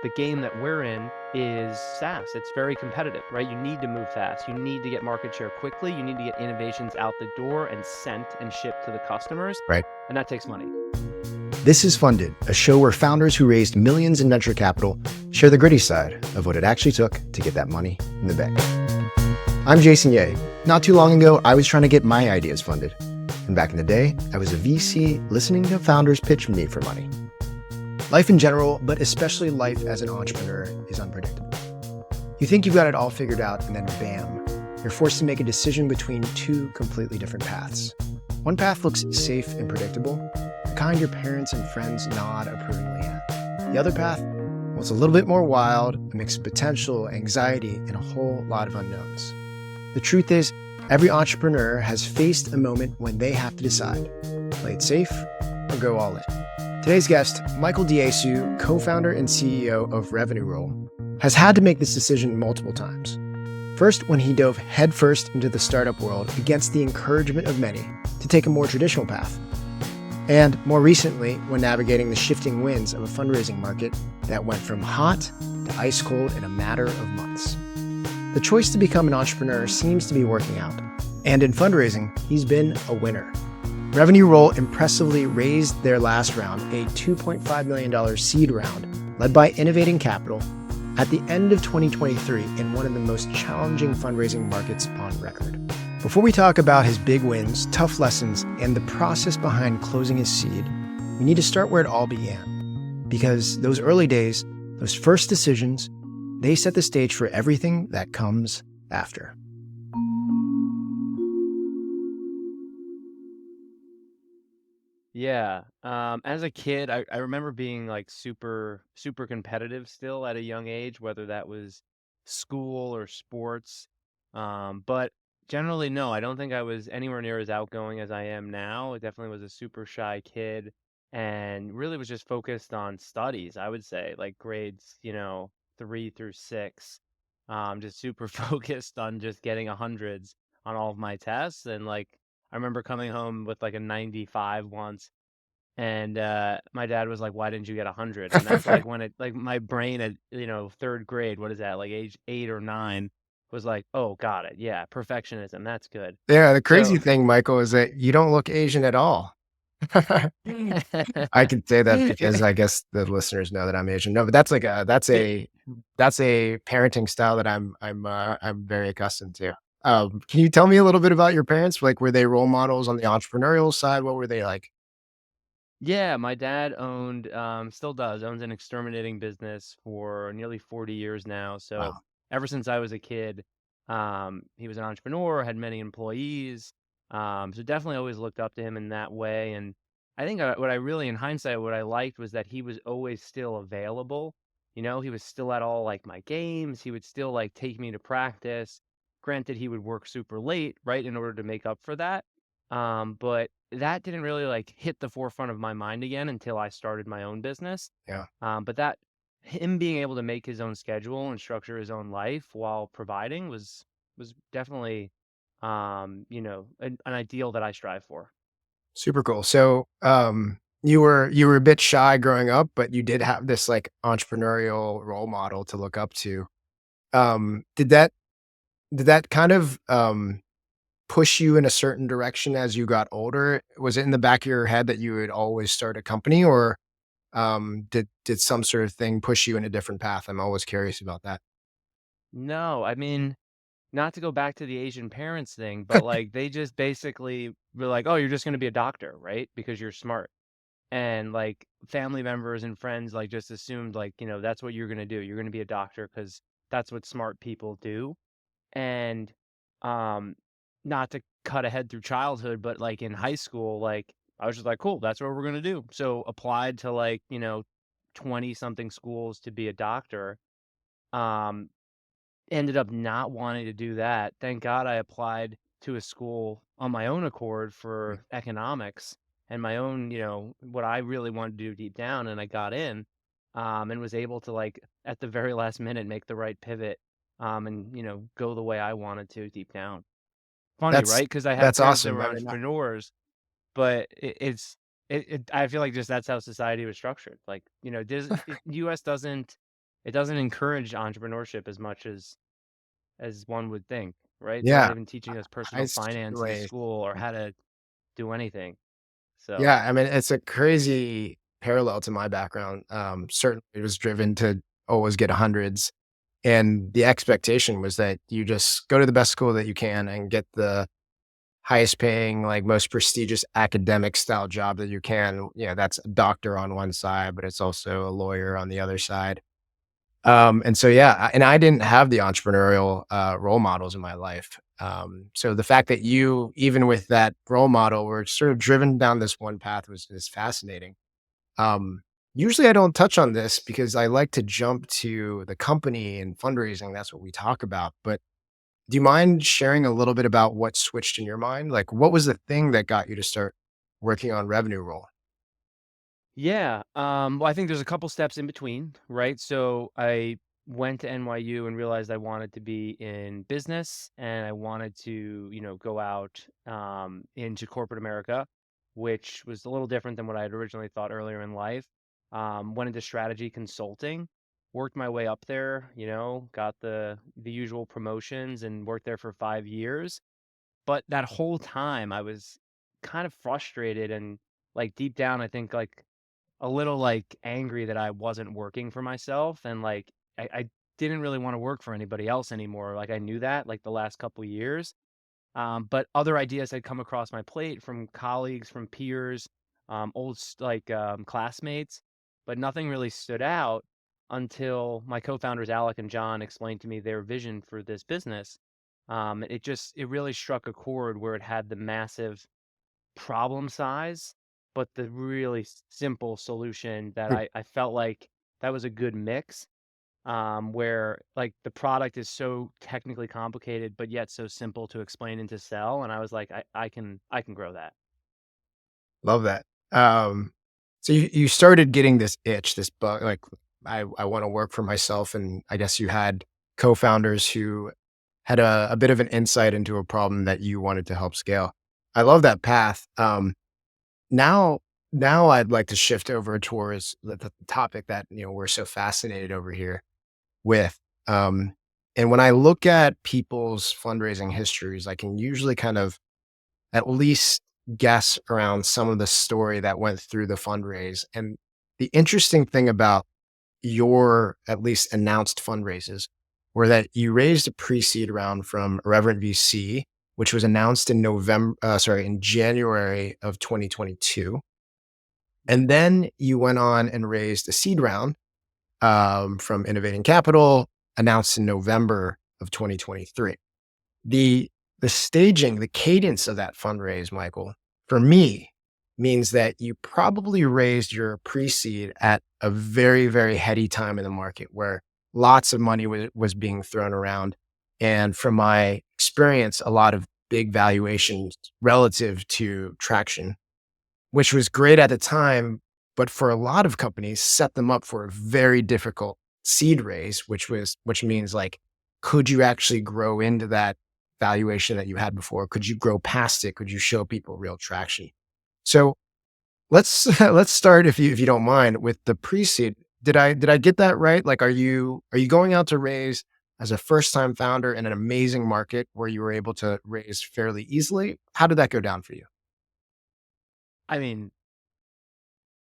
the game that we're in is SaaS. It's very competitive, right? You need to move fast. You need to get market share quickly. You need to get innovations out the door and sent and shipped to the customers. Right. And that takes money. This is Funded, a show where founders who raised millions in venture capital share the gritty side of what it actually took to get that money in the bank. I'm Jason Ye. Not too long ago, I was trying to get my ideas funded. And back in the day, I was a VC listening to founders pitch me for money. Life in general, but especially life as an entrepreneur, is unpredictable. You think you've got it all figured out, and then bam, you're forced to make a decision between two completely different paths. One path looks safe and predictable, the kind your parents and friends nod approvingly at. The other path, well, it's a little bit more wild, a mix of potential, anxiety, and a whole lot of unknowns. The truth is, every entrepreneur has faced a moment when they have to decide, play it safe or go all in. Today's guest, Michael Diesu, co-founder and CEO of RevenueRoll, has had to make this decision multiple times. First, when he dove headfirst into the startup world against the encouragement of many to take a more traditional path. And more recently, when navigating the shifting winds of a fundraising market that went from hot to ice cold in a matter of months. The choice to become an entrepreneur seems to be working out. And in fundraising, he's been a winner. RevenueRoll impressively raised their last round, a $2.5 million seed round, led by Innovating Capital, at the end of 2023 in one of the most challenging fundraising markets on record. Before we talk about his big wins, tough lessons, and the process behind closing his seed, we need to start where it all began. Because those early days, those first decisions, they set the stage for everything that comes after. Yeah. As a kid, I remember being like super competitive still at a young age, whether that was school or sports. But generally, no, I don't think I was anywhere near as outgoing as I am now. I definitely was a super shy kid and really was just focused on studies, I would say, like grades, 3 through 6. Just super focused on just getting hundreds on all of my tests. And like, I remember coming home with like a 95 once, and my dad was like, "Why didn't you get 100?" And that's like when it like my brain at third grade, what is that, like age 8 or 9, was like, "Oh, got it. Yeah, perfectionism. That's good." Yeah, the crazy So thing, Michael, is that you don't look Asian at all. I can say that because I guess the listeners know that I'm Asian. No, but that's like that's a parenting style that I'm very accustomed to. Can you tell me a little bit about your parents? Like, were they role models on the entrepreneurial side? What were they like? Yeah, my dad still does, owns an exterminating business for nearly 40 years now. So Wow. ever since I was a kid, he was an entrepreneur, had many employees. So definitely always looked up to him in that way. And I think what I really, in hindsight, what I liked was that he was always still available. He was still at all like my games. He would still like take me to practice. Granted, he would work super late, right, in order to make up for that. But that didn't really like hit the forefront of my mind again until I started my own business. Yeah. But that him being able to make his own schedule and structure his own life while providing was definitely an ideal that I strive for. Super cool. So, you were a bit shy growing up, but you did have this like entrepreneurial role model to look up to. Did that kind of push you in a certain direction as you got older? Was it in the back of your head that you would always start a company, or did some sort of thing push you in a different path? I'm always curious about that. No, I mean, not to go back to the Asian parents thing, but like they just basically were like, "Oh, you're just going to be a doctor, right? Because you're smart." And like family members and friends like just assumed like that's what you're going to do. You're going to be a doctor because that's what smart people do. And um not to cut ahead through childhood, but like in high school, like I was just like, cool, that's what we're going to do. So applied to like 20 something schools to be a doctor. um Ended up not wanting to do that. Thank God I applied to a school on my own accord Mm. for economics and my own, what I really wanted to do deep down. And I got in, and was able to, like, at the very last minute, make the right pivot, and, go the way I wanted to deep down. Funny, That's right? Because I have that's parents that awesome. were I mean, entrepreneurs, but I feel like just that's how society was structured. Like, US doesn't it doesn't encourage entrepreneurship as much as one would think, right? They're not Yeah, even teaching us I personal finance in certainly. school or how to do anything. So, Yeah, I mean, it's a crazy parallel to my background. Certainly, it was driven to always get hundreds, and the expectation was that you just go to the best school that you can and get the highest paying, like most prestigious academic style job that you can. You know, that's a doctor on one side, but it's also a lawyer on the other side. And so, yeah, and I didn't have the entrepreneurial role models in my life. So the fact that you, even with that role model, were sort of driven down this one path was is fascinating. Um, Usually, I don't touch on this because I like to jump to the company and fundraising. That's what we talk about. But do you mind sharing a little bit about what switched in your mind? Like, what was the thing that got you to start working on Revenue Roll? yeah, well, I think there's a couple steps in between, right? So I went to NYU and realized I wanted to be in business and I wanted to, go out into corporate America, which was a little different than what I had originally thought earlier in life. Went into strategy consulting, worked my way up there, got the usual promotions and worked there for 5 years. But that whole time I was kind of frustrated and like deep down, I think like a little like angry that I wasn't working for myself and like I didn't really want to work for anybody else anymore. Like I knew that like the last couple years. But other ideas had come across my plate from colleagues, from peers, classmates, but nothing really stood out until my co-founders Alec and John explained to me their vision for this business. It really struck a chord where it had the massive problem size, but the really simple solution that Hmm, I felt like that was a good mix, where like the product is so technically complicated, but yet so simple to explain and to sell. And I was like, I can grow that. love that. So you started getting this itch, this bug, like I want to work for myself, and I guess you had co-founders who had a bit of an insight into a problem that you wanted to help scale. I love that path. Now, now I'd like to shift over towards the topic that we're so fascinated over here with. Um, and when I look at people's fundraising histories, I can usually kind of at least guess around some of the story that went through the fundraise. And the interesting thing about your at least announced fundraises were that you raised a pre-seed round from Irreverent VC, which was announced in in January of 2022. And then you went on and raised a seed round from Innovating Capital, announced in November of 2023. The the staging, the cadence of that fundraise, Michael, for me, means that you probably raised your pre-seed at a very, very heady time in the market where lots of money was being thrown around. And from my experience, a lot of big valuations relative to traction, which was great at the time, but for a lot of companies set them up for a very difficult seed raise, which means like, could you actually grow into that valuation that you had before? Could you grow past it? Could you show people real traction? So let's let's start if you don't mind with the pre-seed. Did I get that right? Like, are you going out to raise as a first time founder in an amazing market where you were able to raise fairly easily? How did that go down for you? I mean,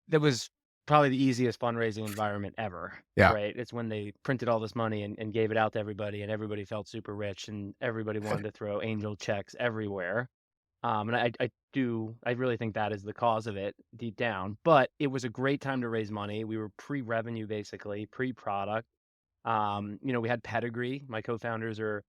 that was probably the easiest fundraising environment ever, Yeah. right? It's when they printed all this money and gave it out to everybody, and everybody felt super rich, and everybody wanted to throw angel checks everywhere. And I really think that is the cause of it deep down. But it was a great time to raise money. We were pre-revenue, basically, pre-product. We had pedigree. My co-founders are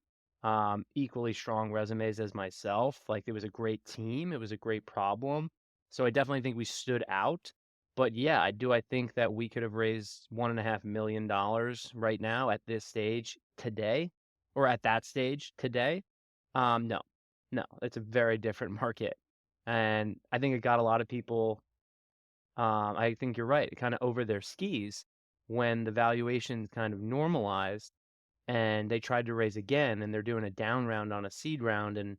equally strong resumes as myself. Like it was a great team. It was a great problem. So I definitely think we stood out. But yeah, I think that we could have raised $1.5 million right now at this stage today, or at that stage today. No, no, it's a very different market. And I think it got a lot of people, I think you're right, kind of over their skis when the valuations kind of normalized and they tried to raise again and they're doing a down round on a seed round. And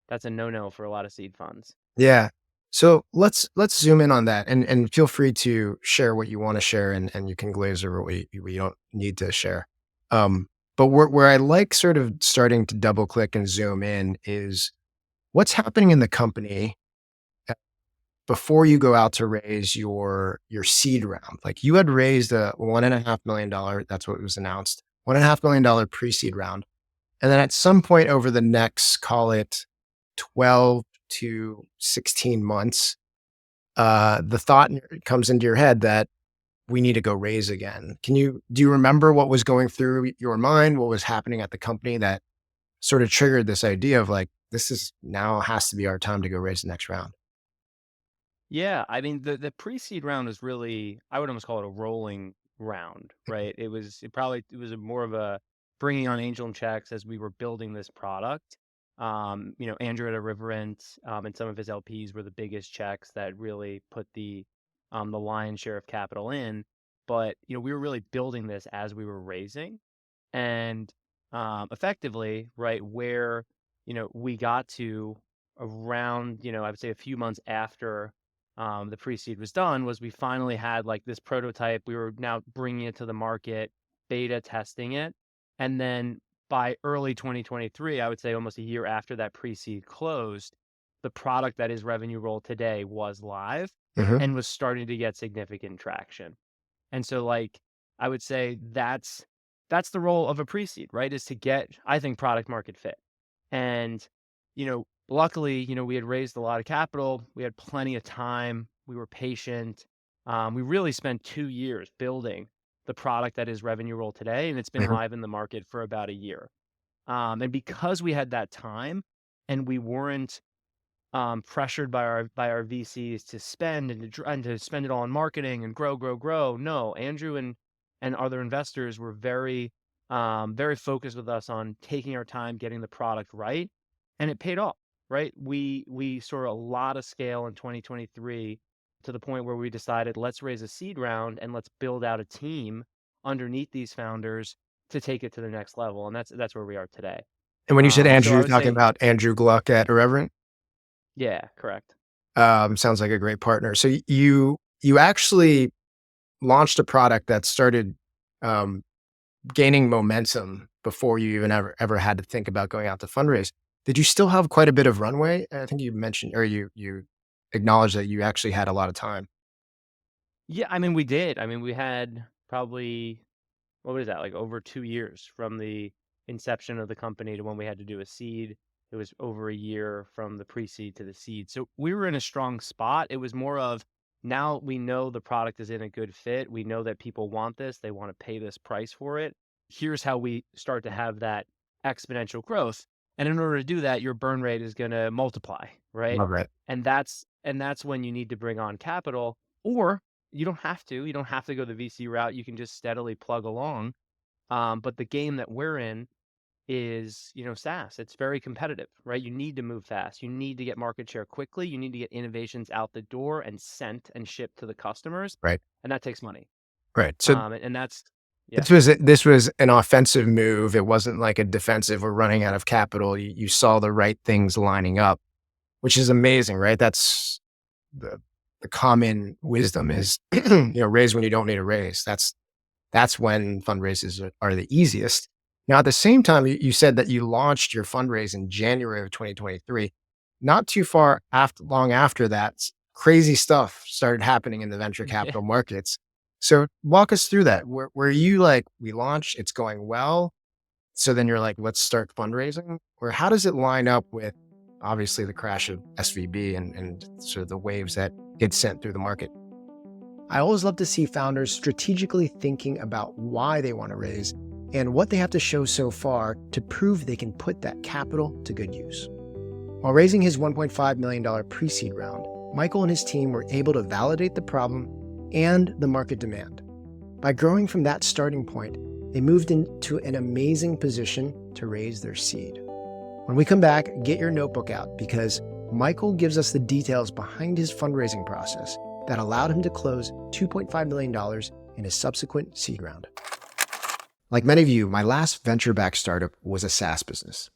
that's a no no for a lot of seed funds. Yeah. So let's zoom in on that, and feel free to share what you want to share, and you can glaze over what you don't need to share. Um, but where I like sort of starting to double click and zoom in is what's happening in the company before you go out to raise your seed round. Like you had raised a $1.5 million. That's what was announced. $1.5 million pre-seed round. And then at some point over the next, call it 12 to 16 months, the thought comes into your head that we need to go raise again. Do you remember what was going through your mind? What was happening at the company that sort of triggered this idea of like, this is now has to be our time to go raise the next round? Yeah, I mean the pre-seed round is really, I would almost call it a rolling round, right? It was more of a bringing on angel checks as we were building this product. Andrew at a Riverent, and some of his LPs were the biggest checks that really put the lion's share of capital in. But we were really building this as we were raising, and effectively, right where we got to around, I would say a few months after the pre-seed was done, was we finally had like this prototype. We were now bringing it to the market, beta testing it. And then by early 2023, I would say almost a year after that pre-seed closed, the product that is RevenueRoll today was live Mhm. and was starting to get significant traction. And so like I would say that's the role of a pre-seed, right? Is to get, I think, product market fit. And, luckily, we had raised a lot of capital. We had plenty of time. We were patient. We really spent 2 years building the product that is RevenueRoll today, and it's been Mhm. live in the market for about a year. And because we had that time and we weren't pressured by our VCs to spend and to spend it all on marketing and grow, grow, grow. No, Andrew and other investors were very focused with us on taking our time, getting the product right, and it paid off. Right, we saw a lot of scale in 2023 to the point where we decided let's raise a seed round and let's build out a team underneath these founders to take it to the next level, and that's where we are today. And when you said So Andrew, I you're would talking say, about Andrew Gluck at Irreverent? yeah, correct. Sounds like a great partner. So you actually launched a product that started um, gaining momentum before you even ever had to think about going out to fundraise. Did you still have quite a bit of runway? I think you mentioned, or you acknowledged that you actually had a lot of time. Yeah, I mean, we did. I mean, we had probably, what was that, like over 2 years from the inception of the company to when we had to do a seed. It was over a year from the pre-seed to the seed. So we were in a strong spot. It was more of, now we know the product is in a good fit. We know that people want this. They want to pay this price for it. Here's how we start to have that exponential growth. And in order to do that, your burn rate is going to multiply, right? Love it. And that's when you need to bring on capital, or you don't have to. You don't have to go the VC route. You can just steadily plug along. But the game that we're in is, SaaS. It's very competitive, right? You need to move fast. You need to get market share quickly. You need to get innovations out the door and sent and shipped to the customers, Right. and that takes money. Right. So And that's, yeah, this was an offensive move. It wasn't like a defensive or running out of capital. You saw the right things lining up, which is amazing, right? That's the the common wisdom is, raise when you don't need to raise. That's when fundraisers are the easiest. Now, at the same time, you said that you launched your fundraise in January of 2023. Not too long after that, crazy stuff started happening in the venture yeah. capital markets. So walk us through that. Were you like, we launched, it's going well. So then you're like, let's start fundraising? Or how does it line up with obviously the crash of SVB and sort of the waves that get sent through the market? I always love to see founders strategically thinking about why they want to raise and what they have to show so far to prove they can put that capital to good use. While raising his $1.5 million pre-seed round, Michael and his team were able to validate the problem and the market demand. By growing from that starting point, they moved into an amazing position to raise their seed. When we come back, get your notebook out because Michael gives us the details behind his fundraising process that allowed him to close $2.5 million in his subsequent seed round. Like many of you, my last venture-backed startup was a SaaS business.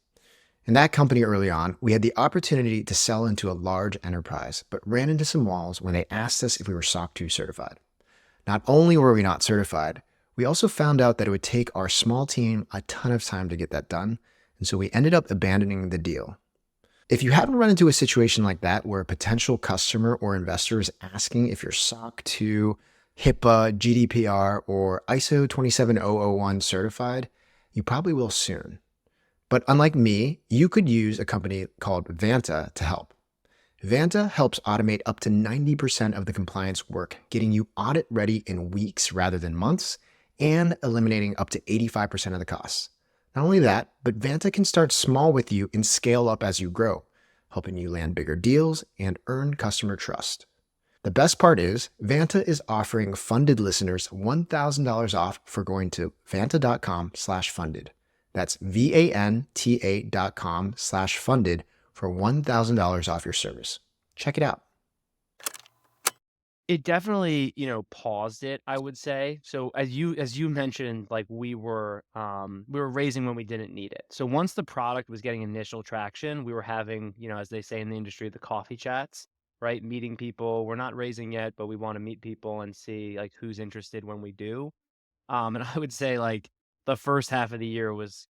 In that company early on, we had the opportunity to sell into a large enterprise, but ran into some walls when they asked us if we were SOC 2 certified. Not only were we not certified, we also found out that it would take our small team a ton of time to get that done, and so we ended up abandoning the deal. If you haven't run into a situation like that where a potential customer or investor is asking if you're SOC 2, HIPAA, GDPR, or ISO 27001 certified, you probably will soon. But unlike me, you could use a company called Vanta to help. Vanta helps automate up to 90% of the compliance work, getting you audit ready in weeks rather than months, and eliminating up to 85% of the costs. Not only that, but Vanta can start small with you and scale up as you grow, helping you land bigger deals and earn customer trust. The best part is, Vanta is offering funded listeners $1,000 off for going to vanta.com/funded. That's VANTA.com/funded for $1,000 off your service. Check it out. It definitely, paused it, I would say. So as you mentioned, like we were raising when we didn't need it. So once the product was getting initial traction, we were having, as they say in the industry, the coffee chats, right? Meeting people. We're not raising yet, but we want to meet people and see like who's interested when we do. And I would say like the first half of the year was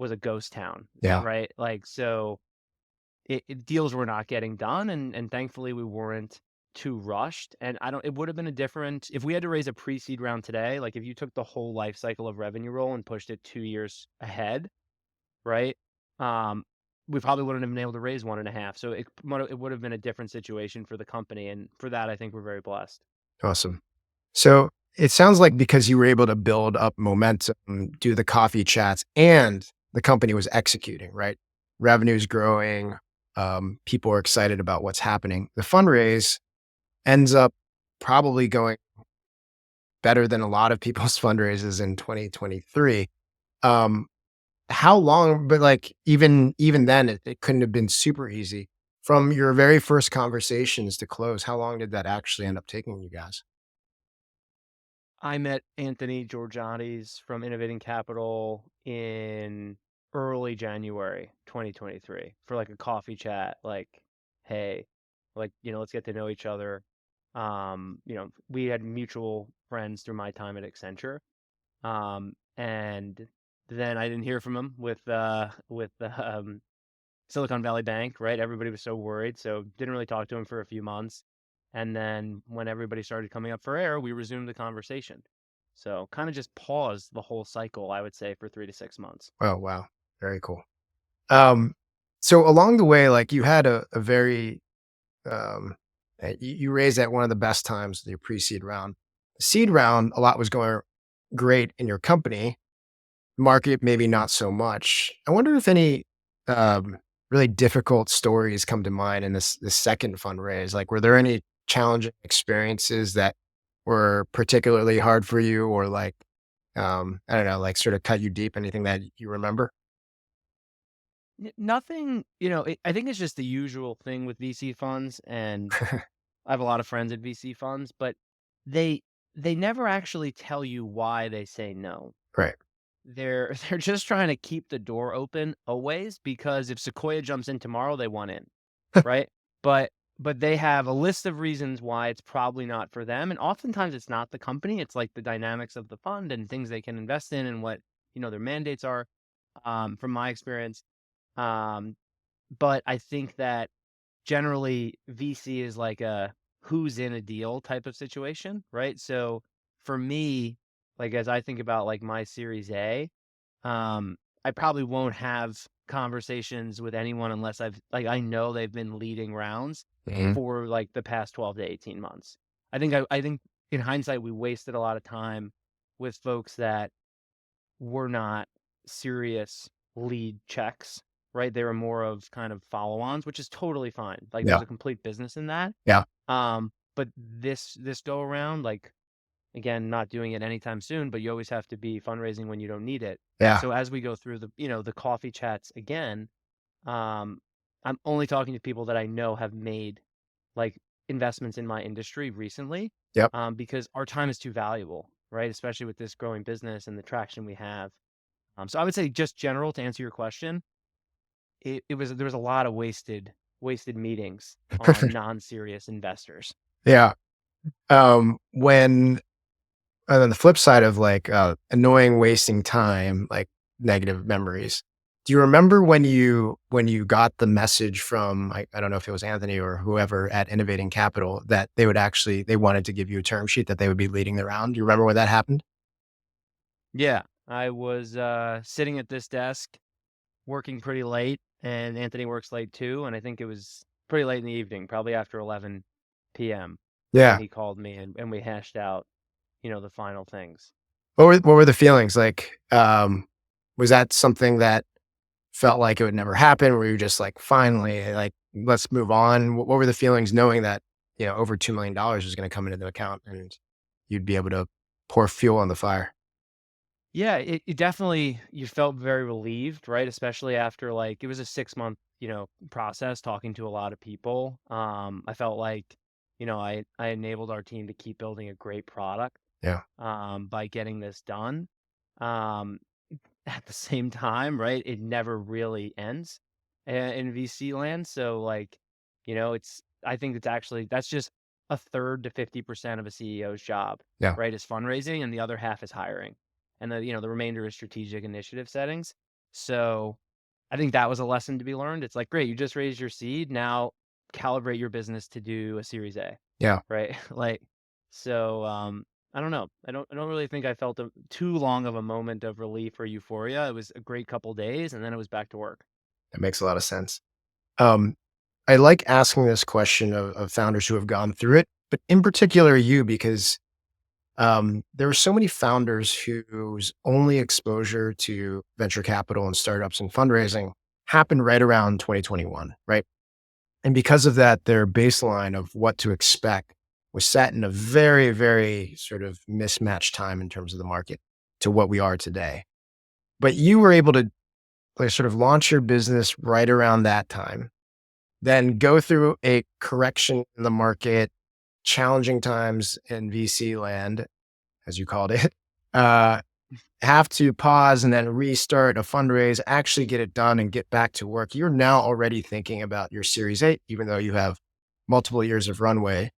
a ghost town, Yeah. right? Like so deals were not getting done, and thankfully we weren't too rushed. And it would have been a different if we had to raise a pre-seed round today. Like if you took the whole life cycle of RevenueRoll and pushed it 2 years ahead, right? Um, we probably wouldn't have been able to raise 1.5. So it would have been a different situation for the company, and for that, I think we're very blessed. Awesome. So it sounds like because you were able to build up momentum, do the coffee chats, and the company was executing, right? Revenue's growing. People are excited about what's happening. The fundraise ends up probably going better than a lot of people's fundraisers in 2023. Um, how long, but like even then, it couldn't have been super easy. From your very first conversations to close, how long did that actually end up taking you guys? I met Anthony Georgiades from Innovating Capital in early January 2023 for like a coffee chat. Like, hey, like, let's get to know each other. We had mutual friends through my time at Accenture. And then I didn't hear from him with Silicon Valley Bank, right? Everybody was so worried, so didn't really talk to him for a few months. And then when everybody started coming up for air, we resumed the conversation. So kind of just paused the whole cycle, I would say, for 3 to 6 months. Oh, wow. Very cool. Um, so along the way, like you had a very, you raised at one of the best times in your pre-seed round. Seed round, a lot was going great in your company. Market, maybe not so much. I wonder if any really difficult stories come to mind in this second fundraise. Like, were there any challenging experiences that were particularly hard for you, or like, I don't know, like sort of cut you deep? Anything that you remember? Nothing, I think it's just the usual thing with VC funds, and I have a lot of friends at VC funds, but they they never actually tell you why they say no. Right. They're just trying to keep the door open always, because if Sequoia jumps in tomorrow, they want in, right? But but they have a list of reasons why it's probably not for them, and oftentimes it's not the company, it's like the dynamics of the fund and things they can invest in and what, their mandates are, from my experience. Um, but I think that generally VC is like a who's in a deal type of situation, right? So for me, like as I think about like my Series A, I probably won't have conversations with anyone unless I know they've been leading rounds Mhm. for like the past 12 to 18 months. I think in hindsight we wasted a lot of time with folks that were not serious lead checks, right? They were more of kind of follow-ons, which is totally fine. Like there's Yeah. a complete business in that. Yeah. But this go around, like again, not doing it anytime soon, but you always have to be fundraising when you don't need it. Yeah. So as we go through the coffee chats again, um, I'm only talking to people that I know have made like investments in my industry recently, Yep. because our time is too valuable, right? Especially with this growing business and the traction we have. So I would say just general to answer your question, there was a lot of wasted meetings on non-serious investors. Yeah. When And then the flip side of like annoying wasting time, like negative memories. Do you remember when you got the message from I don't know if it was Anthony or whoever at Innovating Capital that they wanted to give you a term sheet that they would be leading the round? Do you remember when that happened? Yeah, I was sitting at this desk working pretty late, and Anthony works late too, and I think it was pretty late in the evening, probably after 11 p.m. when Yeah. he called me and we hashed out, the final things. What were the feelings like? Was that something that felt like it would never happen? Were you just like finally like let's move on? What were the feelings knowing that over $2 million was going to come into the account and you'd be able to pour fuel on the fire? Yeah, it definitely you felt very relieved, right? Especially after like it was a 6 month, process talking to a lot of people. I felt like, I enabled our team to keep building a great product Yeah. by getting this done. Um, at the same time, right? It never really ends in VC land. So like, I think it's actually that's just a third to 50% of a CEO's job, Yeah. right? Is fundraising, and the other half is hiring, and the remainder is strategic initiative settings. So I think that was a lesson to be learned. It's like, great, you just raised your seed. Now calibrate your business to do a Series A, Yeah. right? Like, so I don't know. I don't really think I felt too long of a moment of relief or euphoria. It was a great couple days, and then it was back to work. That makes a lot of sense. Um, I like asking this question of founders who have gone through it, but in particular you, because there are so many founders whose only exposure to venture capital and startups and fundraising happened right around 2021, right? And because of that, their baseline of what to expect was set in a very, very sort of mismatched time in terms of the market to what we are today. But you were able to like, sort of launch your business right around that time, then go through a correction in the market, challenging times in VC land, as you called it, uh, have to pause and then restart a fundraise, actually get it done and get back to work. You're now already thinking about your Series 8, even though you have multiple years of runway.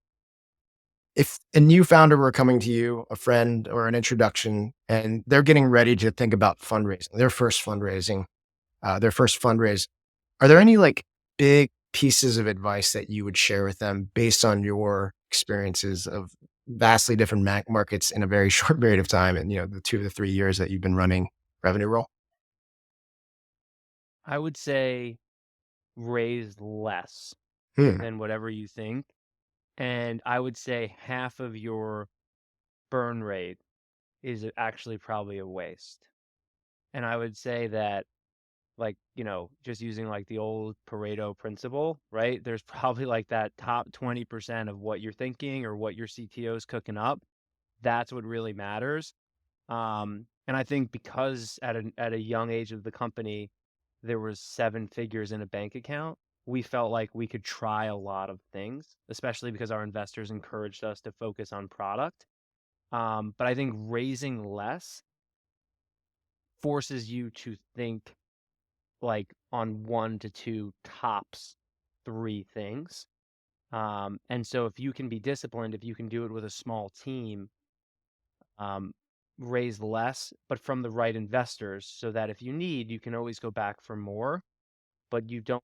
If a new founder were coming to you, a friend or an introduction, and they're getting ready to think about fundraising, their first fundraise, are there any like big pieces of advice that you would share with them based on your experiences of vastly different markets in a very short period of time and the 2 to 3 years that you've been running RevenueRoll? I would say raise less Hmm. than whatever you think, and I would say half of your burn rate is actually probably a waste. And I would say that like, just using like the old Pareto principle, right? There's probably like that top 20% of what you're thinking or what your CTO is cooking up. That's what really matters. And I think because at a young age of the company, there was 7 figures in a bank account, we felt like we could try a lot of things, especially because our investors encouraged us to focus on product. But I think raising less forces you to think like on 1 to 2 tops 3 things. And so if you can be disciplined, if you can do it with a small team, um, raise less, but from the right investors so that if you need, you can always go back for more, but you don't,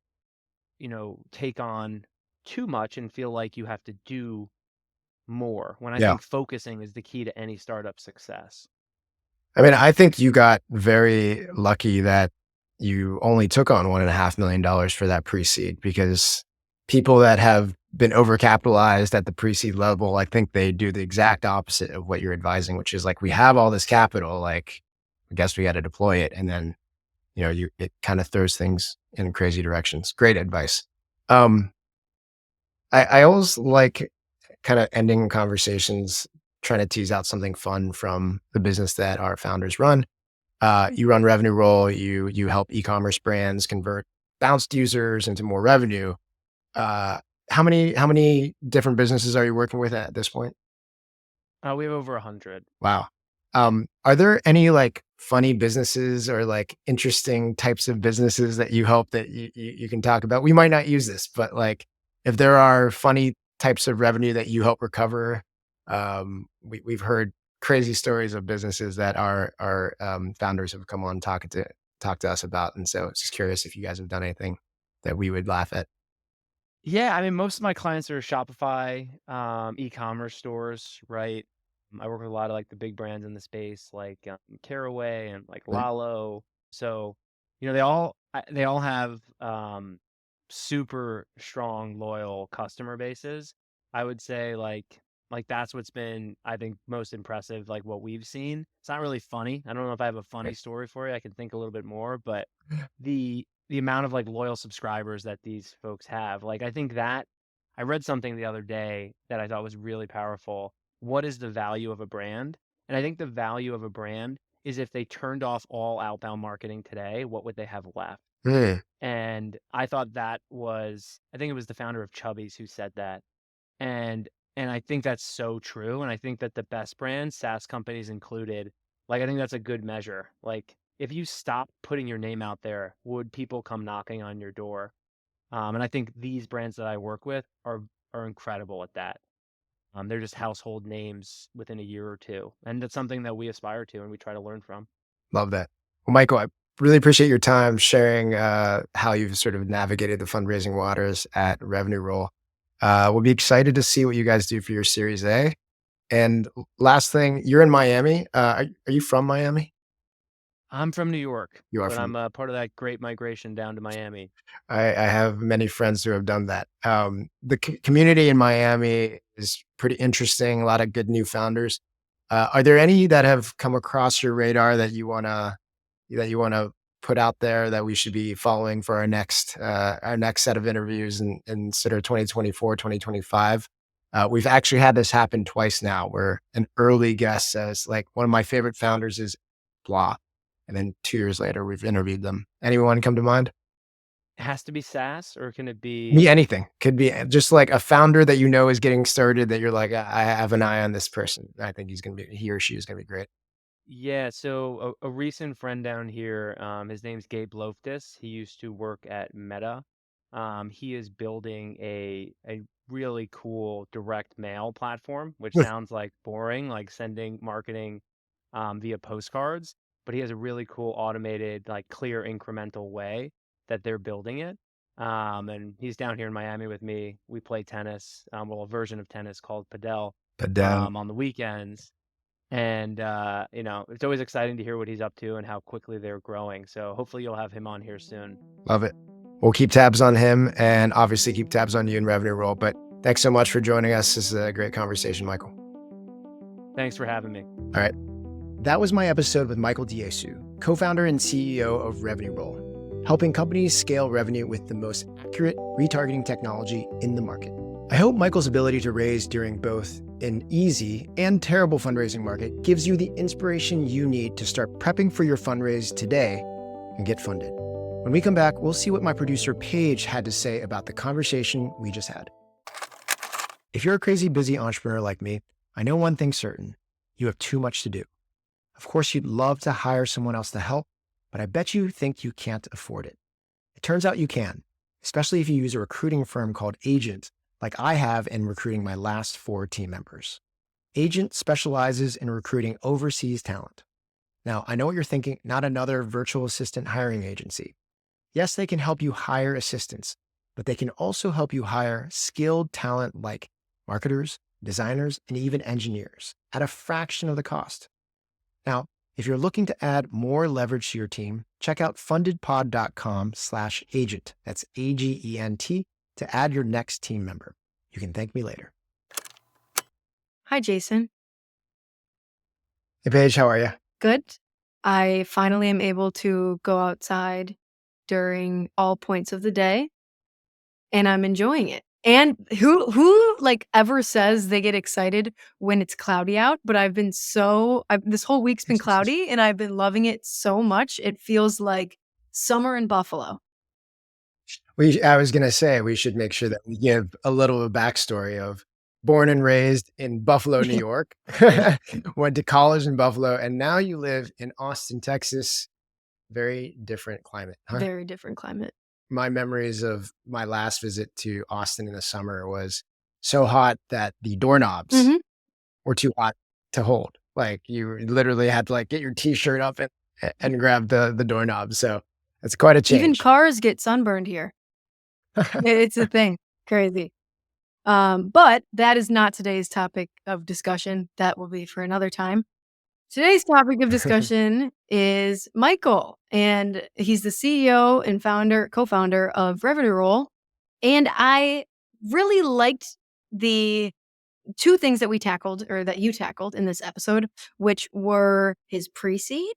take on too much and feel like you have to do more. When I Yeah. think focusing is the key to any startup success. I mean, I think you got very lucky that you only took on $1.5 million for that pre-seed because people that have been overcapitalized at the pre-seed level, I think they do the exact opposite of what you're advising, which is like, we have all this capital, like, I guess we got to deploy it. And then, it kind of throws things in crazy directions. Great advice. Um, I always like kind of ending conversations, trying to tease out something fun from the business that our founders run. You run RevenueRoll, you help e-commerce brands convert bounced users into more revenue. Uh, how many different businesses are you working with at this point? We have over 100. Wow. Are there any like funny businesses or like interesting types of businesses that you help that you can talk about? We might not use this, but like if there are funny types of revenue that you help recover, we've heard crazy stories of businesses that our founders have come on talk to us about, and so just curious if you guys have done anything that we would laugh at. Yeah, I mean, most of my clients are Shopify, e-commerce stores, right? I work with a lot of like the big brands in the space, like Caraway and like Right. Lalo. So, they all have super strong, loyal customer bases. I would say like that's what's been, I think, most impressive, like what we've seen. It's not really funny. I don't know if I have a funny Right. story for you. I can think a little bit more, but the amount of like loyal subscribers that these folks have. Like I think that I read something the other day that I thought was really powerful. What is the value of a brand? And I think the value of a brand is if they turned off all outbound marketing today, what would they have left? Mm, And I thought that was, I think it was the founder of Chubby's who said that. And and I think that's so true. And I think that the best brands, SaaS companies included, like I think that's a good measure. Like if you stop putting your name out there, would people come knocking on your door? And I think these brands that I work with are incredible at that. They're just household names within a year or two, and that's something that we aspire to and we try to learn from. love that. Well, Michael, I really appreciate your time sharing how you've sort of navigated the fundraising waters at RevenueRoll. We'll be excited to see what you guys do for your Series A. And last thing, you're in Miami. Are you from Miami? I'm from New York, You are but from. I'm part of that great migration down to Miami. I have many friends who have done that. The community in Miami is pretty interesting. A lot of good new founders. Are there any that have come across your radar that you wanna put out there that we should be following for our next set of interviews in sort of 2024, 2025? We've actually had this happen twice now where an early guest says, like, one of my favorite founders is blah, and then 2 years later, we've interviewed them. Anyone come to mind? It has to be SaaS or can it Me, be? anything. Could be just like a founder that you know is getting started that you're like, I have an eye on this person. I think he or she is gonna be great." Yeah, so a recent friend down here, his name's Gabe Loftus. He used to work at Meta. He is building a really cool direct mail platform, which sounds like boring, like sending marketing via postcards, but he has a really cool automated, like clear incremental way that they're building it. And he's down here in Miami with me. We play tennis, well, a version of tennis called padel, But, on the weekends. And, it's always exciting to hear what he's up to and how quickly they're growing. So hopefully you'll have him on here soon. love it. We'll keep tabs on him and obviously keep tabs on you and Revenue Roll. But thanks so much for joining us. This is a great conversation, Michael. Thanks for having me. All right. That was my episode with Michael Diesu, co-founder and CEO of RevenueRoll, helping companies scale revenue with the most accurate retargeting technology in the market. I hope Michael's ability to raise during both an easy and terrible fundraising market gives you the inspiration you need to start prepping for your fundraise today and get funded. When we come back, we'll see what my producer Paige had to say about the conversation we just had. If you're a crazy busy entrepreneur like me, I know one thing's certain: you have too much to do. Of course, you'd love to hire someone else to help, but I bet you think you can't afford it. It turns out you can, especially if you use a recruiting firm called Agent, like I have in recruiting my last 4 team members. Agent specializes in recruiting overseas talent. Now, I know what you're thinking, not another virtual assistant hiring agency. Yes, they can help you hire assistants, but they can also help you hire skilled talent like marketers, designers, and even engineers at a fraction of the cost. Now, if you're looking to add more leverage to your team, check out fundedpod.com/agent. That's AGENT to add your next team member. You can thank me later. Hi, Jason. Hey, Paige, how are you? Good. I finally am able to go outside during all points of the day, and I'm enjoying it. And who like ever says they get excited when it's cloudy out? But this whole week's been cloudy, and I've been loving it so much. It feels like summer in Buffalo. I was going to say we should make sure that we give a little of a backstory of born and raised in Buffalo, New York, went to college in Buffalo, and now you live in Austin, Texas. Very different climate, huh? Very different climate. My memories of my last visit to Austin in the summer was so hot that the doorknobs Mhm. were too hot to hold. Like you literally had to like get your t-shirt up and grab the doorknob. So it's quite a Even change. cars get sunburned here. It's a thing. Crazy. But that is not today's topic of discussion. That will be for another time. Today's topic of discussion is Michael, and he's the CEO and co-founder of RevenueRoll. And I really liked the two things that we tackled or that you tackled in this episode, which were his pre-seed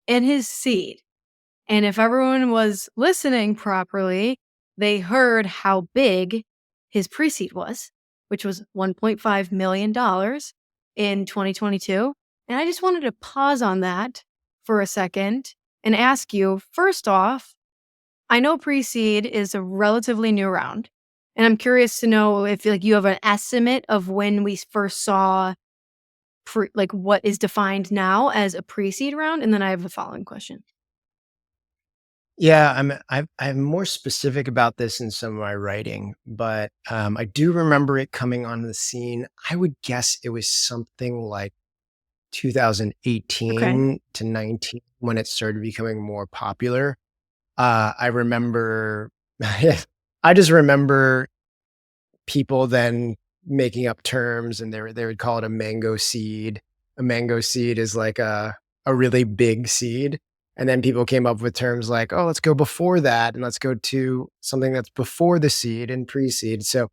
and his seed. And if everyone was listening properly, they heard how big his pre-seed was, which was $1.5 million in 2022. And I just wanted to pause on that for a second and ask you, first off, I know pre-seed is a relatively new round. And I'm curious to know if like you have an estimate of when we first saw like what is defined now as a pre-seed round. And then I have a following question. Yeah, I'm more specific about this in some of my writing, but I do remember it coming on the scene. I would guess it was something like Okay. 2018 to 19 when it started becoming more popular. I remember, I just remember people then making up terms, and they would call it a mango seed. A mango seed is like a really big seed. And then people came up with terms like, oh, let's go before that and let's go to something that's before the seed and pre-seed. So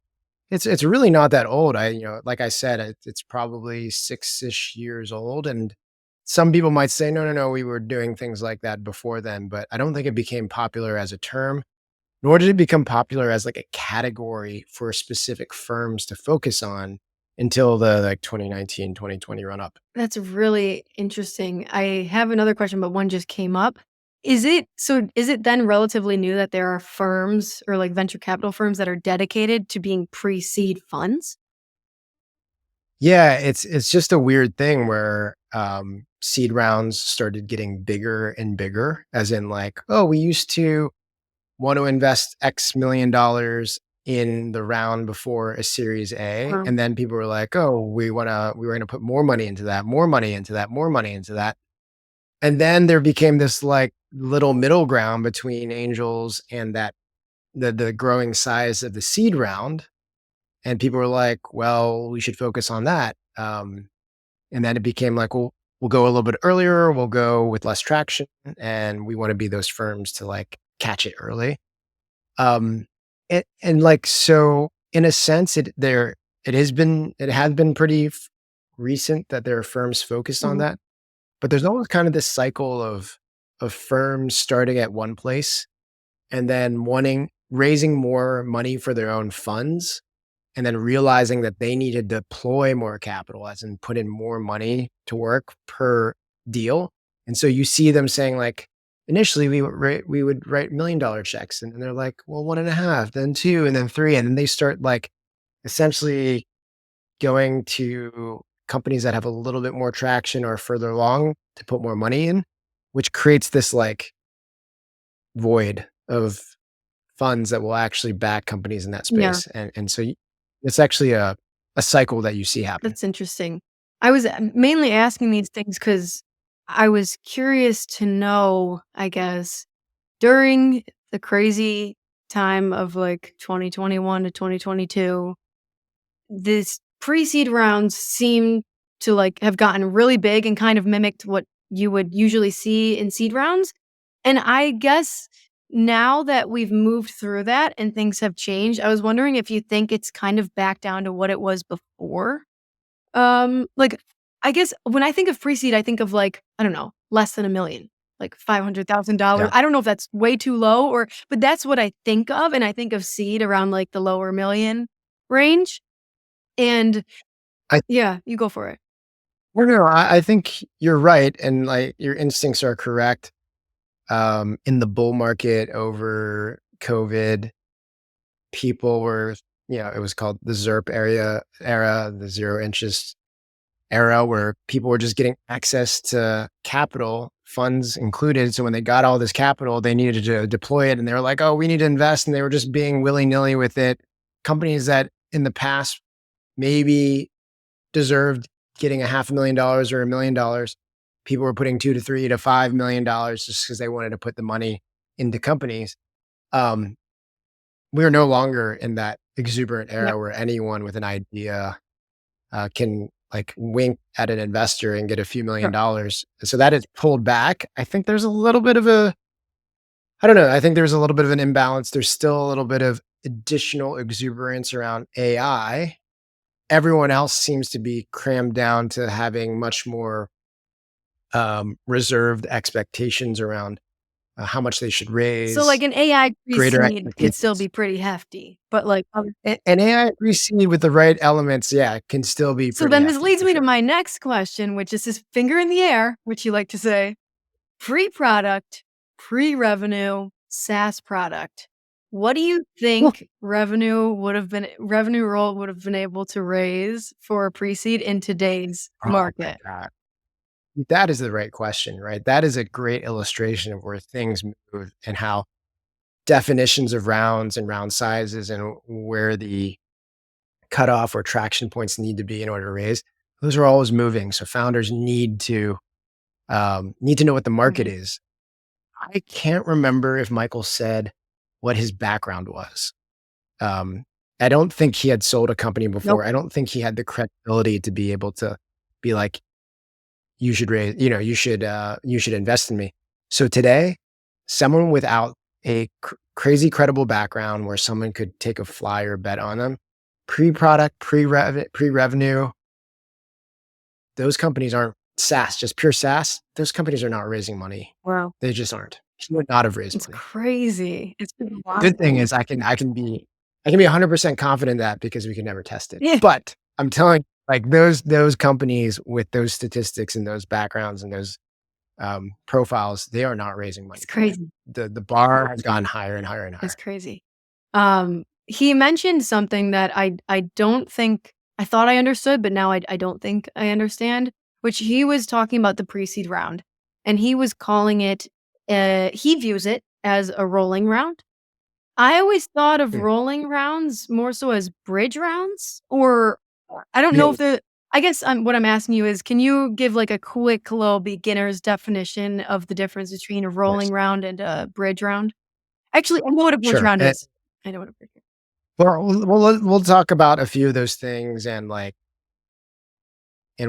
it's really not that old. Like I said, it's probably 6-ish years old. And some people might say, no, no, no, we were doing things like that before then, but I don't think it became popular as a term, nor did it become popular as like a category for specific firms to focus on until the like 2019, 2020 run up. That's really interesting. I have another question, but one just came up. Is it then relatively new that there are firms or like venture capital firms that are dedicated to being pre-seed funds? Yeah, it's just a weird thing where seed rounds started getting bigger and bigger, as in like, oh, we used to want to invest X million dollars in the round before a series A. Or And then people were like, oh, we were gonna put more money into that, more money into that, more money into that. And then there became this like little middle ground between angels and that the growing size of the seed round. And people were like, well, we should focus on that. And then it became like, well, we'll go a little bit earlier, we'll go with less traction, and we want to be those firms to like catch it early. Um, and like so, in a sense, it has been pretty recent that there are firms focused on Mhm. that. But there's always kind of this cycle of firms starting at one place and then wanting raising more money for their own funds and then realizing that they need to deploy more capital, as in put in more money to work per deal. And so you see them saying like, initially we would write $1 million checks, and then they're like, well, 1.5, then 2, and then 3, and then they start like essentially going to companies that have a little bit more traction or further along to put more money in, which creates this like void of funds that will actually back companies in that Yeah, space. And so it's actually a cycle that you see happen. that's interesting. I was mainly asking these things because I was curious to know, I guess, during the crazy time of like 2021 to 2022, this pre-seed rounds seem to like have gotten really big and kind of mimicked what you would usually see in seed rounds. And I guess now that we've moved through that and things have changed, I was wondering if you think it's kind of back down to what it was before. Like I guess when I think of pre-seed, I think of like, I don't know, less than a million, like $500,000. Yeah. I don't know if that's way too low but that's what I think of. And I think of seed around like the lower million range. And I yeah, you go for it. well, no, I think you're right. And like your instincts are correct. In the bull market over COVID, people were it was called the ZERP era, the zero interest era, where people were just getting access to capital, funds included. So when they got all this capital, they needed to deploy it. And they were like, oh, we need to invest. And they were just being willy nilly with it. Companies that in the past maybe deserved getting $500,000 or $1 million, people were putting $2 to $3 to $5 million just because they wanted to put the money into companies. Um, we are no longer in that exuberant Yeah. era where anyone with an idea can like wink at an investor and get a few million Sure. dollars. So that is pulled back. I think there's a little bit of I don't know. I think there's a little bit of an imbalance. There's still a little bit of additional exuberance around AI. Everyone else seems to be crammed down to having much more reserved expectations around how much they should So, like, raise, an AI greater pre-seed could still expectations. be pretty hefty, but, like, And AI recently with the right elements, yeah, can still be so pretty then this hefty leads for me to sure. my next question, which is this finger in the air, which you like to say, pre-product, pre-revenue, SaaS product. What do you Well, think RevenueRoll would have been able to raise for a pre-seed in today's oh my market? God. That is the right question, right? That is a great illustration of where things move and how definitions of rounds and round sizes and where the cutoff or traction points need to be in order to raise. Those are always moving. So founders need to know what the market Mhm. is. I can't remember if Michael said what his background was. Um, I don't think he had sold a company Nope. before. I don't think he had the credibility to be able to be like, you should raise, you should invest in me. So today, someone without a crazy credible background where someone could take a flyer bet on them, pre-product, pre-revenue, those companies aren't SaaS, just pure SaaS. Those companies are not raising money. Wow. They just aren't. He would not have raised It's money. crazy. It's been Good thing wild. is I can be 100% confident in that because we can never test it. Yeah. But I'm telling like those companies with those statistics and those backgrounds and those profiles, they are not raising money It's today. crazy. The bar has gone higher and higher and It's higher. crazy. He mentioned something that I don't think I thought I understood, but now I don't think I understand, which he was talking about the pre-seed round, and he was calling it, he views it as a rolling round. I always thought of Hmm. rolling rounds more so as bridge rounds, or I don't know Yeah, if I guess what I'm asking you is, can you give like a quick little beginner's definition of the difference between a of course. rolling round and a bridge round? Actually, I know what a bridge Sure. round is. I know what a bridge round. Well, we'll talk about a few of those things and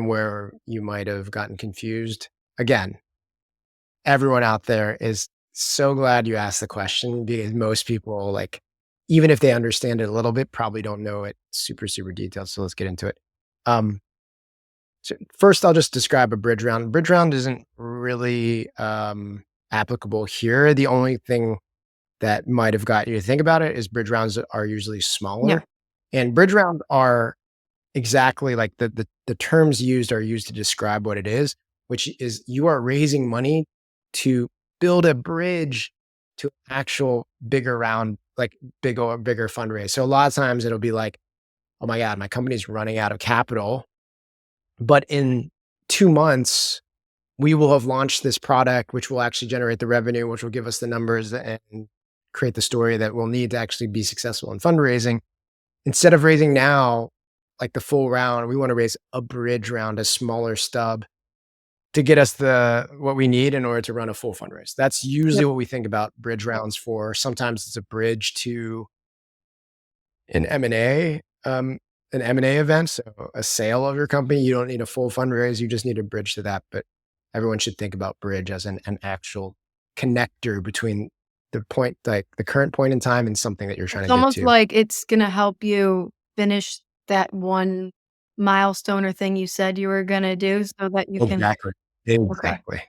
where you might have gotten confused. Again, everyone out there is so glad you asked the question because most people, like, even if they understand it a little bit, probably don't know it super, super detailed. So let's get into it. Um, so first, I'll just describe a bridge round. Bridge round isn't really applicable here. The only thing that might have got you to think about it is bridge rounds are usually Yeah. smaller, and bridge round are exactly like the terms used are used to describe what it is, which is you are raising money to build a bridge to actual bigger round, like bigger fundraise. So a lot of times it'll be like, oh my God, my company's running out of capital, but in 2 months, we will have launched this product, which will actually generate the revenue, which will give us the numbers and create the story that we'll need to actually be successful in fundraising. Instead of raising now, like the full round, we want to raise a bridge round, a smaller stub to get us the what we need in order to run a full fundraise. That's usually Yep. what we think about bridge rounds for. Sometimes it's a bridge to an M&A, an M&A event, so a sale of your company. You don't need a full fundraise, you just need a bridge to that, but everyone should think about bridge as an actual connector between the point like the current point in time and something that you're trying It's to get almost to. like it's gonna help you finish that one milestone or thing you said you were gonna do so that you can Exactly. okay. Exactly.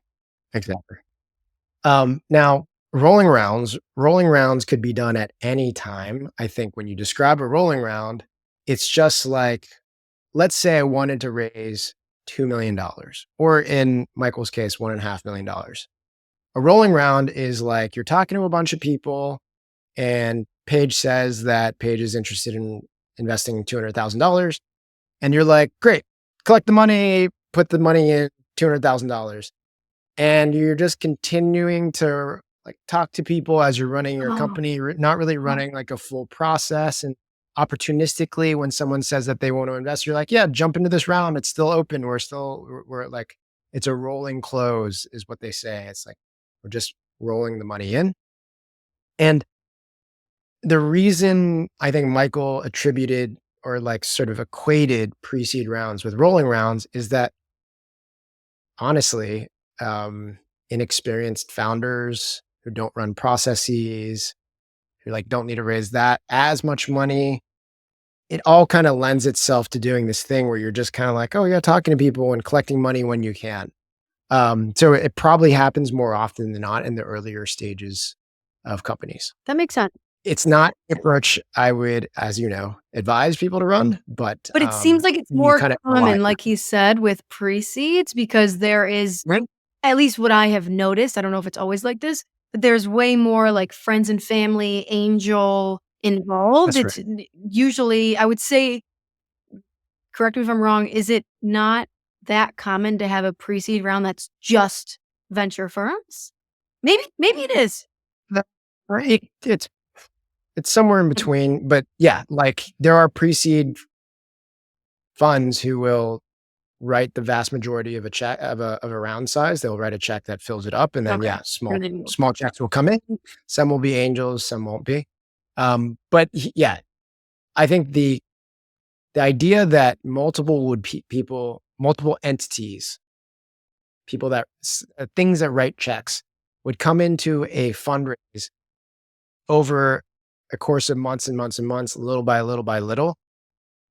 Exactly. Now rolling rounds could be done at any time. I think when you describe a rolling round, it's just like, let's say I wanted to raise $2 million, or in Michael's case, $1.5 million. A rolling round is like you're talking to a bunch of people, and Paige says that Paige is interested in investing $200,000. And you're like, great, collect the money, put the money in $200,000. And you're just continuing to like talk to people as you're running your Oh, company, not really oh, running like a full process. And opportunistically, when someone says that they want to invest, you're like, yeah, jump into this round. It's still open. We're like, it's a rolling close, is what they say. It's like, we're just rolling the money in. And the reason I think Michael attributed or like sort of equated pre-seed rounds with rolling rounds is that honestly, inexperienced founders who don't run processes, who like don't need to raise that as much money, it all kind of lends itself to doing this thing where you're just kind of like, oh yeah, talking to people and collecting money when you can. So it probably happens more often than not in the earlier stages of companies. that makes sense. It's not an approach I would, as you know, advise people to run, but But it seems like it's you more kind of rely common, on like he said, with pre-seeds because there is, it. at least what I have noticed, I don't know if it's always like this, but there's way more like friends and family, angel involved. That's right. It's usually, I would say, correct me if I'm wrong, is it not that common to have a pre-seed round that's just venture firms? Maybe it is. The right, it's somewhere in between, but yeah, like there are pre-seed funds who will write the vast majority of a check of a round size. They'll write a check that fills it up, and then Okay. yeah, small checks will come in. Some will be angels, some won't be. Yeah, I think the idea that multiple people, multiple entities, people that things that write checks would come into a fundraise over a course of months and months and months, little by little by little,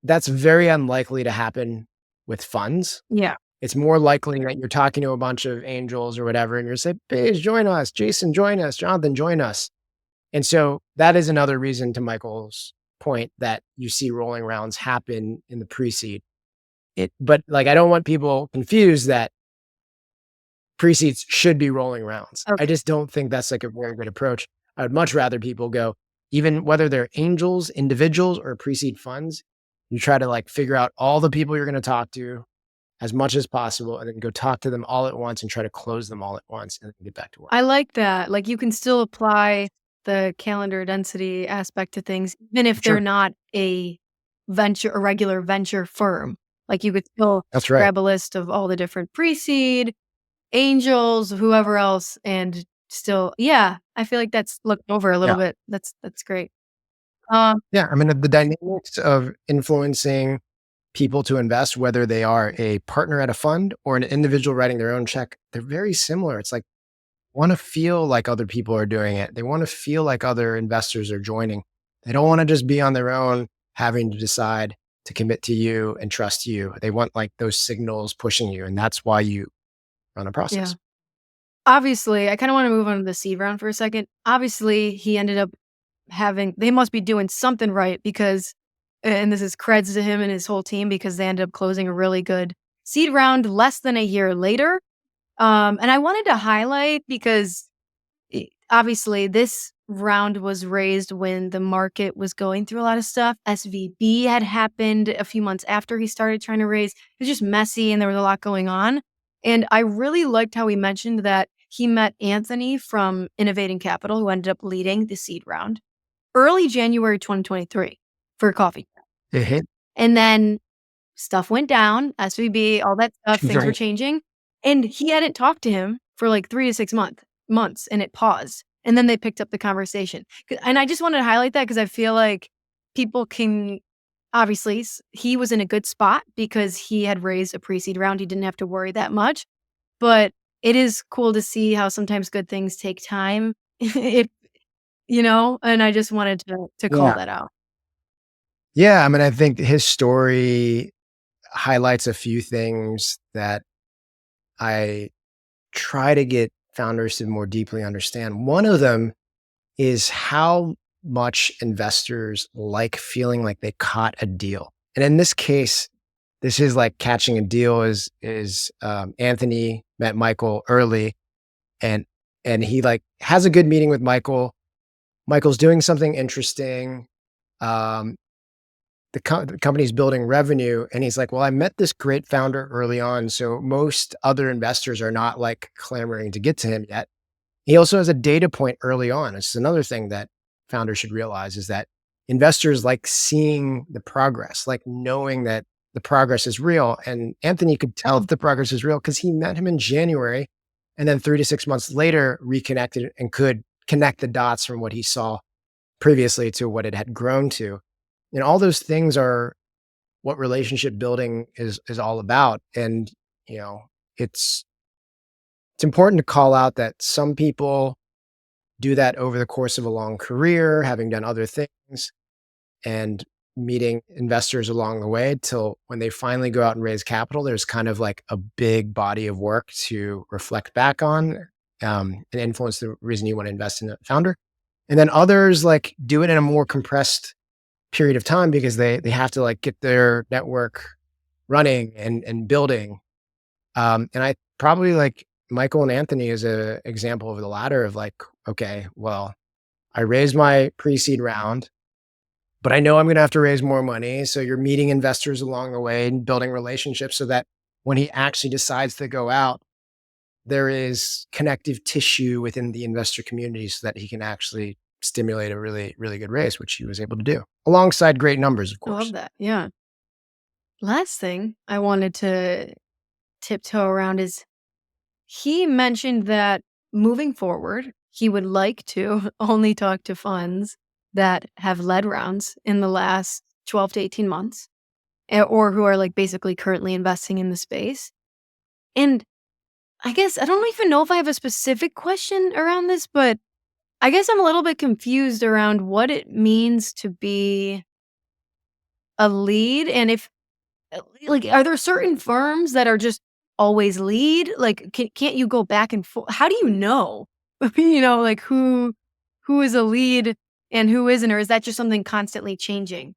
that's very unlikely to happen with funds. Yeah. It's more likely that you're talking to a bunch of angels or whatever, and you're saying, Paige, join us, Jason, join us, Jonathan, join us. And so that is another reason to Michael's point that you see rolling rounds happen in the pre-seed. But like, I don't want people confused that pre-seeds should be rolling rounds. I Okay. just don't think that's like a very good approach. I would much rather people go, even whether they're angels, individuals, or pre-seed funds, you try to like figure out all the people you're going to talk to as much as possible and then go talk to them all at once and try to close them all at once and then get back to work. I like that. Like, you can still apply the calendar density aspect to things, even if they're Sure. not a regular venture firm. Like, you could still That's right. grab a list of all the different pre-seed, angels, whoever else, and still yeah, I feel like that's looked over a little Yeah. bit. That's great. Um, Yeah. I mean, the dynamics of influencing people to invest, whether they are a partner at a fund or an individual writing their own check, they're very similar. It's like, want to feel like other people are doing it. They want to feel like other investors are joining. They don't want to just be on their own, having to decide to commit to you and trust you. They want like those signals pushing you. And that's why you run a yeah. process. Obviously, I kinda wanna move on to the seed round for a second. Obviously, he ended up they must be doing something right because and this is creds to him and his whole team because they ended up closing a really good seed round less than a year later. And I wanted to highlight because obviously this round was raised when the market was going through a lot of stuff. SVB had happened a few months after he started trying to raise. It was just messy and there was a lot going on. And I really liked how he mentioned that he met Anthony from Innovating Capital, who ended up leading the seed round early January 2023 for coffee. Mhm. And then stuff went down, SVB, all that stuff, things were Right. changing. And he hadn't talked to him for like 3 to 6 months and it paused. And then they picked up the conversation. And I just wanted to highlight that because I feel like people can obviously he was in a good spot because he had raised a pre-seed round. He didn't have to worry that much. But it is cool to see how sometimes good things take time. it and I just wanted to call Yeah. that out. Yeah. I mean, I think his story highlights a few things that I try to get founders to more deeply understand. One of them is how much investors like feeling like they caught a deal. And in this case, this is like catching a deal is Anthony met Michael early and he like has a good meeting with Michael. Michael's doing something interesting. Um, the company's building revenue, and he's like, well, I met this great founder early on, so most other investors are not like clamoring to get to him yet. He also has a data point early on. It's another thing that founders should realize is that investors like seeing the progress, like knowing that the progress is real. And Anthony could tell if the progress is real because he met him in January and then 3 to 6 months later reconnected and could connect the dots from what he saw previously to what it had grown to. And all those things are what relationship building is all about. And, you know, it's it's important to call out that some people do that over the course of a long career, having done other things and meeting investors along the way till when they finally go out and raise capital, there's kind of like a big body of work to reflect back on and influence the reason you want to invest in a founder. And then others like do it in a more compressed period of time because they have to like get their network running and building. And I probably like Michael and Anthony is a example of the latter of like, okay, well, I raised my pre-seed round, but I know I'm going to have to raise more money. So you're meeting investors along the way and building relationships so that when he actually decides to go out, there is connective tissue within the investor community so that he can actually stimulate a really, really good raise, which he was able to do alongside great numbers, of I love course. that. Yeah. Last thing I wanted to tiptoe around is he mentioned that moving forward, he would like to only talk to funds that have led rounds in the last 12 to 18 months or who are like basically currently investing in the space. And I guess I don't even know if I have a specific question around this, but I guess I'm a little bit confused around what it means to be a lead and if like, are there certain firms that are just always lead? Like, can't you go back and forth? How do you know? Like who is a lead and who isn't, or is that just something constantly changing?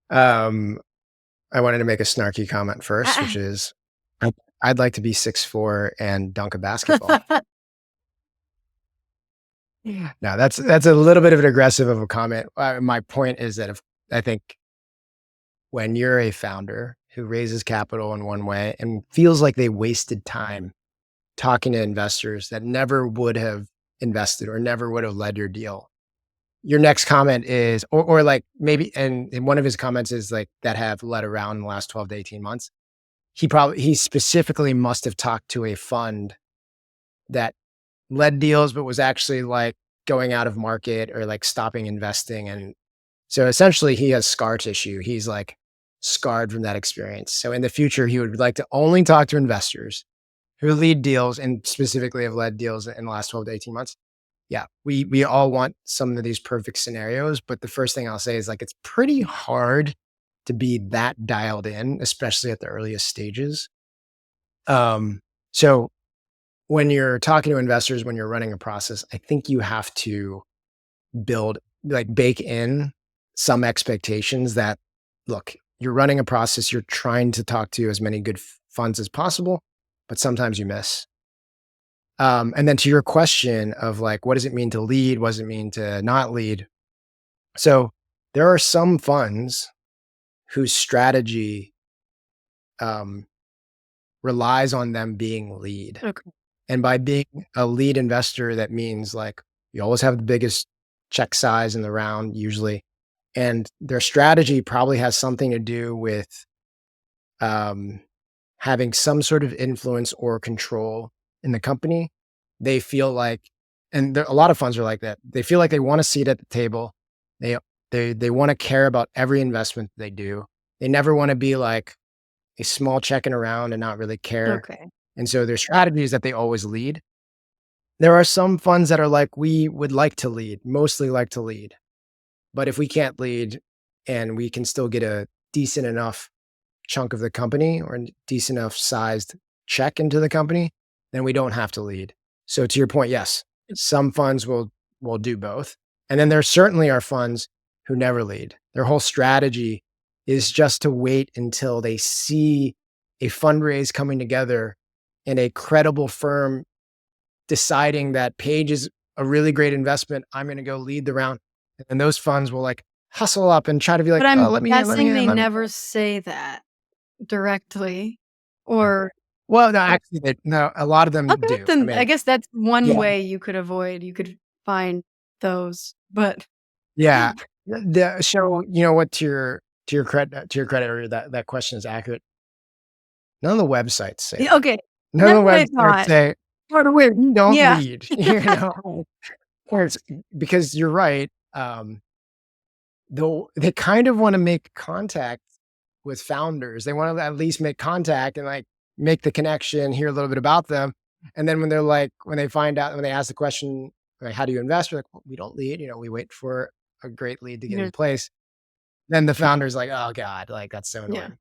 Um, I wanted to make a snarky comment first, which Ah, is I'd like to be 6'4" and dunk a basketball. Yeah. No, that's a little bit of an aggressive of a comment. My point is that if I think when you're a founder who raises capital in one way and feels like they wasted time talking to investors that never would have invested or never would have led your deal, your next comment is, or like maybe, and one of his comments is like that have led around in the last 12 to 18 months. He specifically must have talked to a fund that led deals, but was actually like going out of market or like stopping investing. And so essentially he has scar tissue. He's like scarred from that experience. So in the future, he would like to only talk to investors who lead deals and specifically have led deals in the last 12 to 18 months. Yeah, we all want some of these perfect scenarios, but the first thing I'll say is like it's pretty hard to be that dialed in, especially at the earliest stages. So when you're talking to investors, when you're running a process, I think you have to bake in some expectations that, look, you're running a process, you're trying to talk to as many good funds as possible, but sometimes you miss. And then to your question of like, what does it mean to lead? What does it mean to not lead? So there are some funds whose strategy um, relies on them being lead. okay. And by being a lead investor, that means like you always have the biggest check size in the round, usually. And their strategy probably has something to do with um, having some sort of influence or control in the company. They feel like, and a lot of funds are like that. They feel like they want a seat at the table. They they want to care about every investment they do. They never want to be like a small checking around and not really care. Okay. And so their strategy is that they always lead. There are some funds that are like, we would like to lead, mostly like to lead. But if we can't lead and we can still get a decent enough chunk of the company or a decent enough sized check into the company, then we don't have to lead. So to your point, yes, some funds will do both. And then there certainly are funds who never lead. Their whole strategy is just to wait until they see a fundraise coming together and a credible firm deciding that Page is a really great investment. I'm going to go lead the round. And those funds will like hustle up and try to be like, But I'm oh, let me in, let me guessing in. they let me-" never say that directly or Well, no, actually, no, a lot of them okay, do. I then I mean, guess that's one yeah, way you could avoid. You could find those, but yeah. So, what to your credit, or that question is accurate. None of the websites say yeah, that. okay. None of That's the what I websites thought. say, "By the way, we don't Yeah. lead," or it's because you're right. Though they kind of want to make contact with founders. They want to at least make contact and like make the connection, hear a little bit about them. And then when they find out, when they ask the question, like, how do you invest? We're like, well, we don't lead, we wait for a great lead to get Yeah. in place. Then the founder's like, oh God, like that's so Yeah. annoying.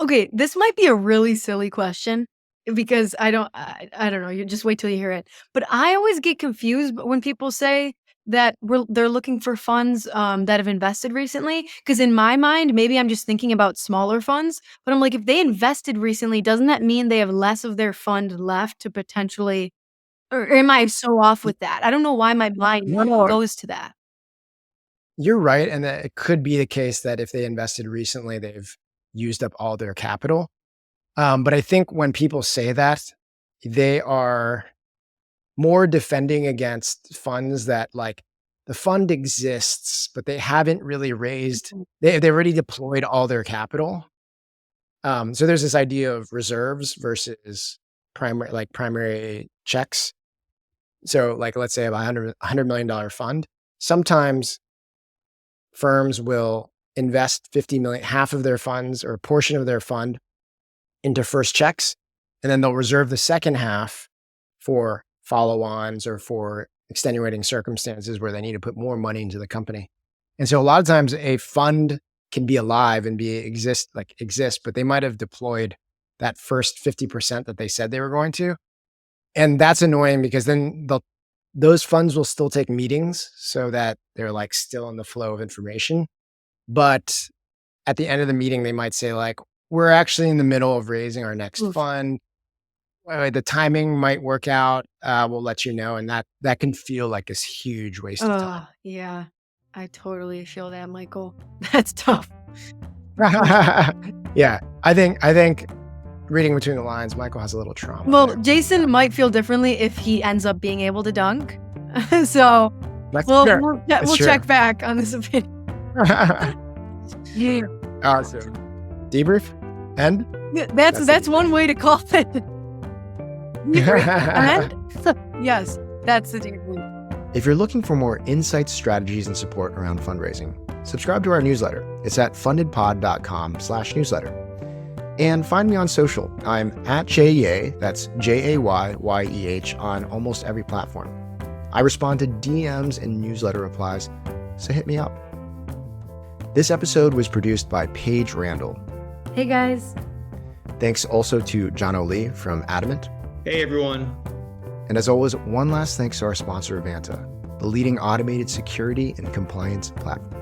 Okay, this might be a really silly question because I don't know, you just wait till you hear it. But I always get confused when people say that they're looking for funds that have invested recently. Because in my mind, maybe I'm just thinking about smaller funds. But I'm like, if they invested recently, doesn't that mean they have less of their fund left to potentially? Or am I so off Y- with that? I don't know why my mind No, no, goes to that. you're right. And that it could be the case that if they invested recently, they've used up all their capital. But I think when people say that, they are more defending against funds that like the fund exists, but they haven't really raised, Mhm. they've already deployed all their capital. So there's this idea of reserves versus primary checks. So like, let's say a $100 million fund. Sometimes firms will invest 50 million, half of their funds or a portion of their fund into first checks, and then they'll reserve the second half for follow-ons or for extenuating circumstances where they need to put more money into the company. And so a lot of times a fund can be alive and exist, but they might have deployed that first 50% that they said they were going to. And that's annoying because then those funds will still take meetings so that they're like still in the flow of information. But at the end of the meeting, they might say like, we're actually in the middle of raising our next Oof. fund. The timing might work out. We'll let you know. And that can feel like this huge waste of time. Oh, yeah. I totally feel that, Michael. That's tough. Yeah. I think reading between the lines, Michael has a little trauma Well, there. Jason might feel differently if he ends up being able to dunk. So That's we'll true. we'll, That's we'll true. check back on this opinion. Yeah. Awesome. Debrief? End? That's one way to call it. And yes, that's the debrief. If you're looking for more insights, strategies, and support around fundraising, subscribe to our newsletter. It's at fundedpod.com/newsletter. And find me on social. I'm at Jayeh, that's JAYYEH, on almost every platform. I respond to DMs and newsletter replies, so hit me up. This episode was produced by Paige Randall. Hey guys. Thanks also to John O'Lee from Adamant. Hey, everyone. And as always, one last thanks to our sponsor, Avanta, the leading automated security and compliance platform.